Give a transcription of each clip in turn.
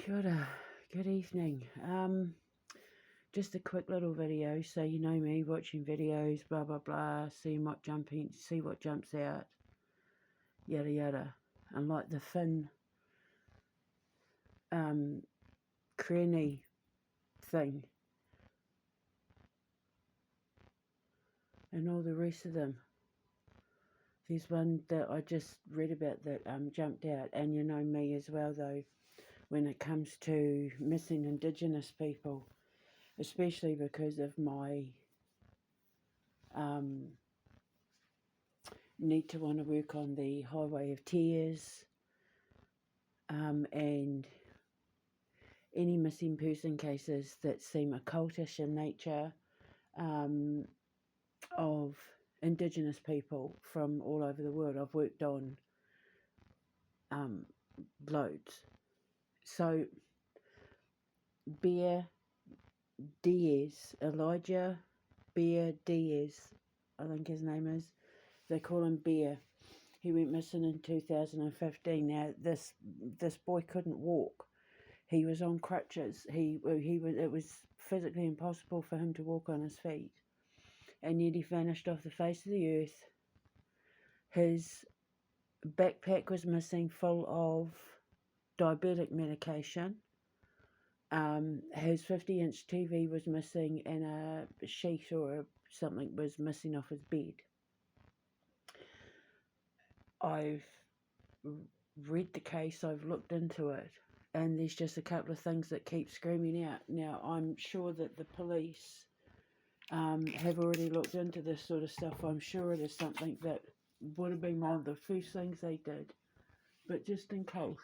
Good evening. Just a quick little video, so you know me, watching videos, blah blah blah, see what jumps out, yada yada. And like the fin cranny thing and all the rest of them. There's one that I just read about that jumped out, and you know me as well though, when it comes to missing Indigenous people, especially because of my need to want to work on the Highway of Tears, and any missing person cases that seem occultish in nature, of Indigenous people from all over the world. I've worked on loads. So Elijah Bear Diaz, I think his name is. They call him Bear. He went missing in 2015. Now this boy couldn't walk. He was on crutches. It was physically impossible for him to walk on his feet, and yet he vanished off the face of the earth. His backpack was missing, full of diabetic medication. His 50-inch TV was missing, and a sheet or something was missing off his bed. I've read the case, I've looked into it, and there's just a couple of things that keep screaming out. Now, I'm sure that the police have already looked into this sort of stuff. I'm sure it is something that would have been one of the first things they did. But just in case,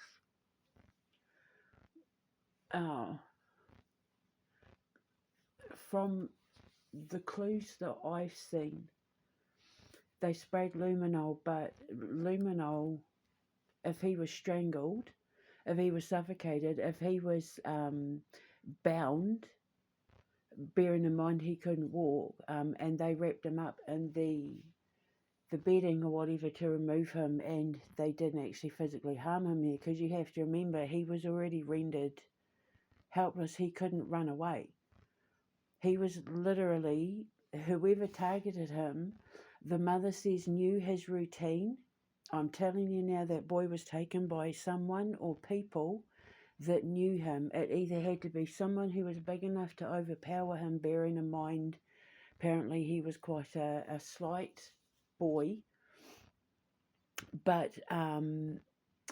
from the clues that I've seen, they sprayed luminol, but luminol, if he was strangled, if he was suffocated, if he was bound, bearing in mind he couldn't walk, and they wrapped him up in the bedding or whatever to remove him, and they didn't actually physically harm him there, because you have to remember he was already rendered helpless. He couldn't run away. He was literally, whoever targeted him, the mother says, knew his routine. I'm telling you now, that boy was taken by someone or people that knew him. It either had to be someone who was big enough to overpower him, bearing in mind apparently he was quite a slight boy, but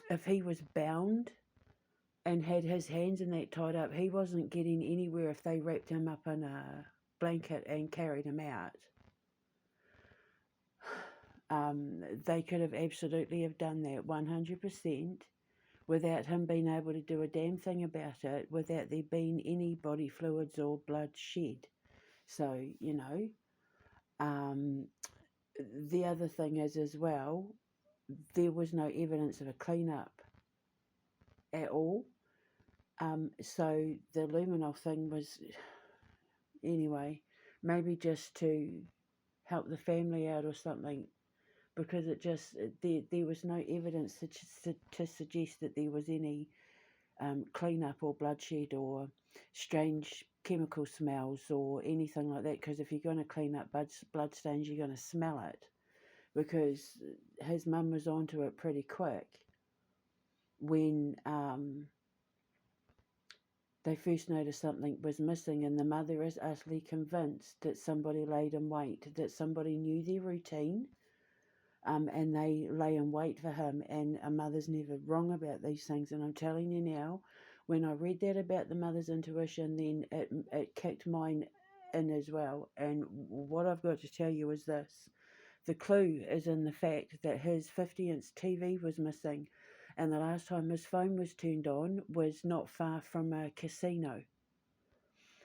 if he was bound and had his hands and that tied up, he wasn't getting anywhere if they wrapped him up in a blanket and carried him out. They could have absolutely have done that 100% without him being able to do a damn thing about it, without there being any body fluids or blood shed. So, you know, the other thing is as well, there was no evidence of a clean-up at all. So the luminol thing was, anyway, maybe just to help the family out or something, because it just, there was no evidence to suggest that there was any clean-up or bloodshed or strange chemical smells or anything like that, because if you're going to clean up blood stains, you're going to smell it, because his mum was onto it pretty quick when they first noticed something was missing, and the mother is utterly convinced that somebody laid in wait, that somebody knew their routine, and they lay in wait for him. And a mother's never wrong about these things. And I'm telling you now, when I read that about the mother's intuition, then it kicked mine in as well. And what I've got to tell you is this. The clue is in the fact that his 50-inch TV was missing, and the last time his phone was turned on was not far from a casino.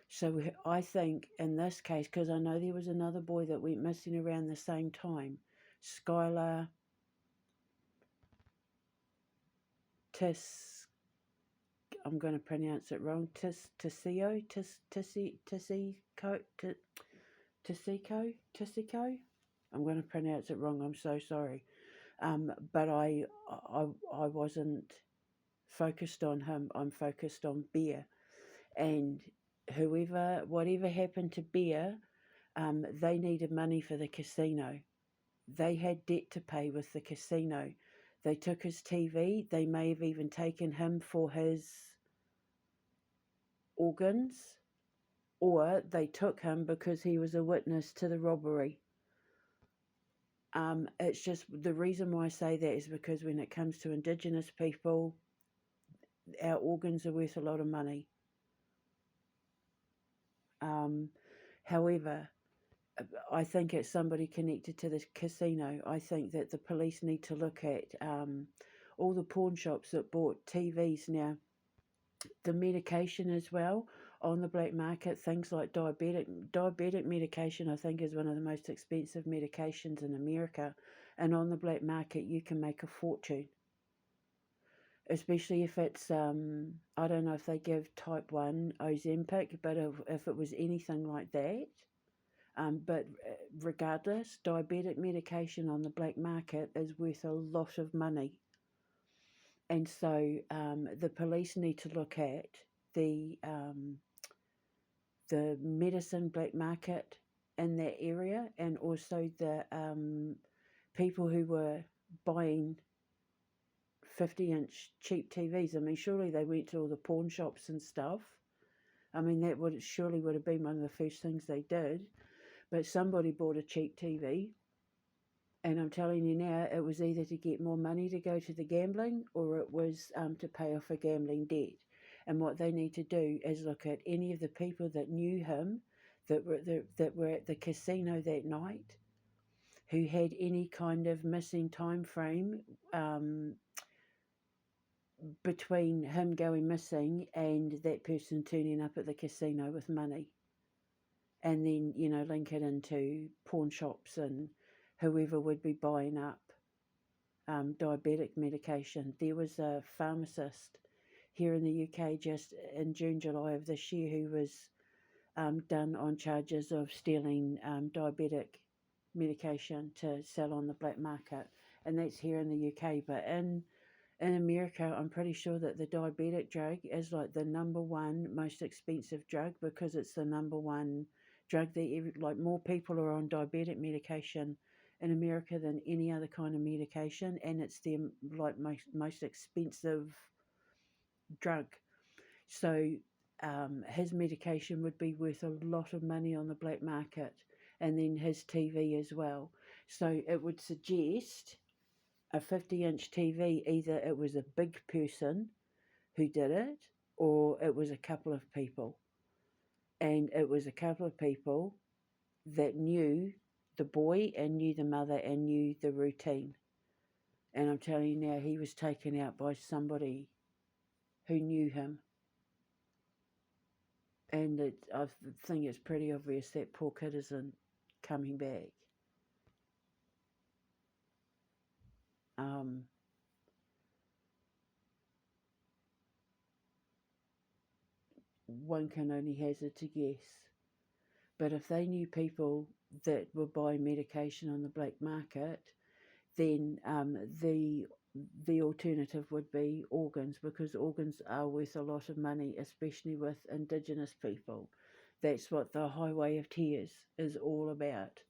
So I think in this case, because I know there was another boy that went missing around the same time, Skylar I'm going to pronounce it wrong, Tisico. I'm going to pronounce it wrong, I'm so sorry. But I wasn't focused on him. I'm focused on Bear. And whatever happened to Bear, they needed money for the casino. They had debt to pay with the casino. They took his TV. They may have even taken him for his organs, or they took him because he was a witness to the robbery. It's just the reason why I say that is because when it comes to Indigenous people, our organs are worth a lot of money. However, I think it's somebody connected to this casino. I think that the police need to look at all the pawn shops that bought TVs now, the medication as well on the black market, things like diabetic medication. I think is one of the most expensive medications in America, and on the black market you can make a fortune, especially if it's I don't know if they give type 1 Ozempic, but if it was anything like that. But regardless, diabetic medication on the black market is worth a lot of money. And so the police need to look at the medicine black market in that area, and also the people who were buying 50-inch cheap TVs. I mean, surely they went to all the pawn shops and stuff. I mean, that would have been one of the first things they did. But somebody bought a cheap TV, and I'm telling you now, it was either to get more money to go to the gambling, or it was to pay off a gambling debt. And what they need to do is look at any of the people that knew him, that were at the casino that night, who had any kind of missing time frame between him going missing and that person turning up at the casino with money. And then, link it into pawn shops and whoever would be buying up diabetic medication. There was a pharmacist here in the UK just in June, July of this year who was done on charges of stealing diabetic medication to sell on the black market. And that's here in the UK. But in America, I'm pretty sure that the diabetic drug is like the number one most expensive drug, because it's the number one drug that more people are on diabetic medication in America than any other kind of medication, and it's the most expensive drug. So his medication would be worth a lot of money on the black market, and then his TV as well. So it would suggest a 50-inch TV, either it was a big person who did it, or it was a couple of people. And it was a couple of people that knew the boy and knew the mother and knew the routine. And I'm telling you now, he was taken out by somebody who knew him. And I think it's pretty obvious that poor kid isn't coming back. One can only hazard to guess. But if they knew people that were buying medication on the black market, then the alternative would be organs, because organs are worth a lot of money, especially with Indigenous people. That's what the Highway of Tears is all about,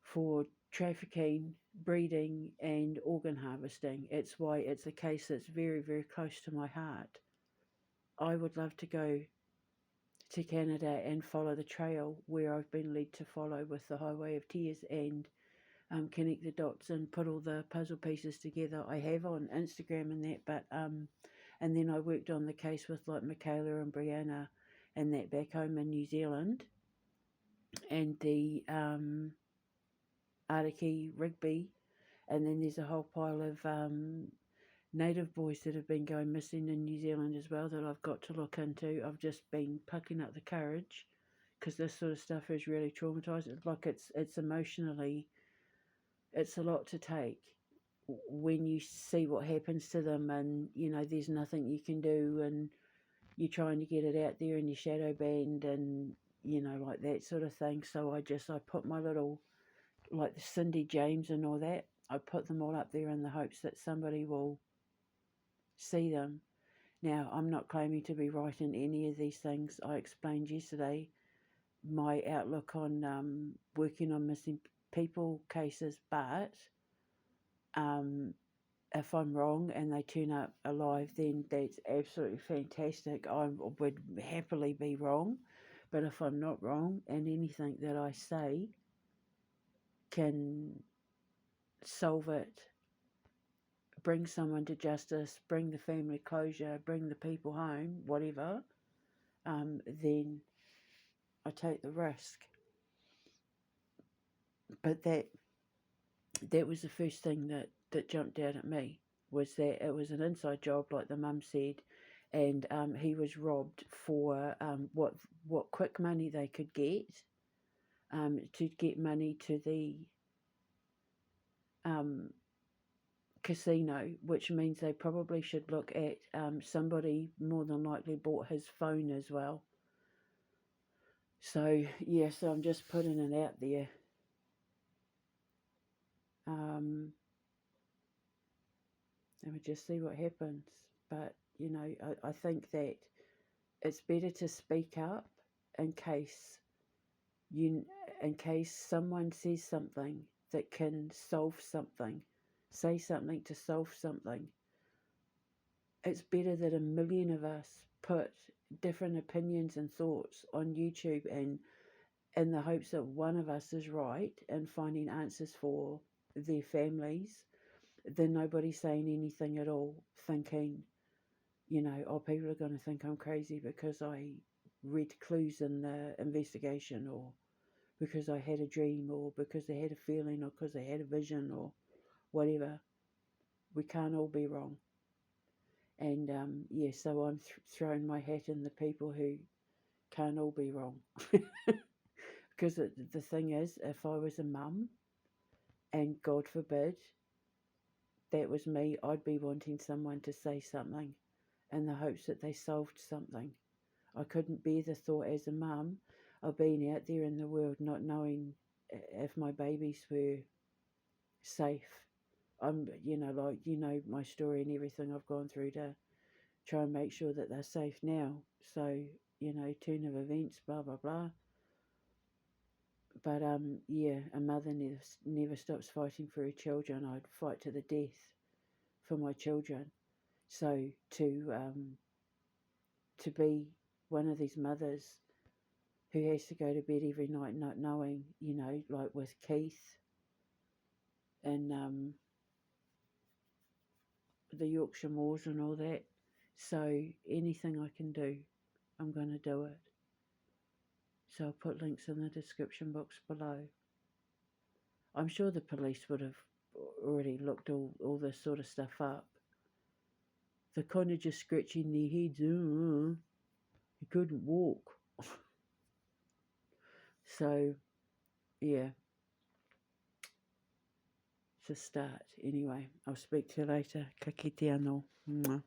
for trafficking, breeding and organ harvesting. It's why it's a case that's very, very close to my heart. I would love to go to Canada and follow the trail where I've been led to follow with the Highway of Tears, and connect the dots and put all the puzzle pieces together. I have on Instagram and that, but and then I worked on the case with like Michaela and Brianna and that back home in New Zealand, and the Araki Rigby, and then there's a whole pile of native boys that have been going missing in New Zealand as well that I've got to look into. I've just been plucking up the courage, because this sort of stuff is really traumatizing. Like it's emotionally, it's a lot to take when you see what happens to them, and there's nothing you can do, and you're trying to get it out there and you shadow banned, and like that sort of thing. So I put my little, like the Cindy James and all that, I put them all up there in the hopes that somebody will see them. Now, I'm not claiming to be right in any of these things. I explained yesterday my outlook on working on missing people cases, but um, if I'm wrong and they turn up alive, then that's absolutely fantastic. I would happily be wrong. But if I'm not wrong and anything that I say can solve it, bring someone to justice, bring the family closure, bring the people home, whatever, then I take the risk. But that was the first thing that jumped out at me, was that it was an inside job, like the mum said, and he was robbed for what quick money they could get, to get money to the casino, which means they probably should look at somebody more than likely bought his phone as well. So yeah, so I'm just putting it out there. And we just see what happens. But you know, I think that it's better to speak up in case someone says something that can solve something, say something to solve something. It's better that a million of us put different opinions and thoughts on YouTube and in the hopes that one of us is right and finding answers for their families, than nobody saying anything at all, thinking, you know, oh, people are going to think I'm crazy because I read clues in the investigation, or because I had a dream, or because I had a feeling, or because I had a vision, or whatever. We can't all be wrong. And yeah, so I'm throwing my hat in the people who can't all be wrong. Because the thing is, if I was a mum, and God forbid that was me, I'd be wanting someone to say something in the hopes that they solved something. I couldn't bear the thought as a mum of being out there in the world not knowing if my babies were safe. You know, like, you know, my story and everything I've gone through to try and make sure that they're safe now. So, you know, turn of events, blah, blah, blah. But, yeah, a mother never stops fighting for her children. I'd fight to the death for my children. So to be one of these mothers who has to go to bed every night not knowing, you know, like with Keith and the Yorkshire Moors and all that. So anything I can do, I'm going to do it. So I'll put links in the description box below. I'm sure the police would have already looked all this sort of stuff up. They're kind of just scratching their heads. He couldn't walk. So, yeah. It's a start. Anyway, I'll speak to you later. Ka kite anō. Mwah.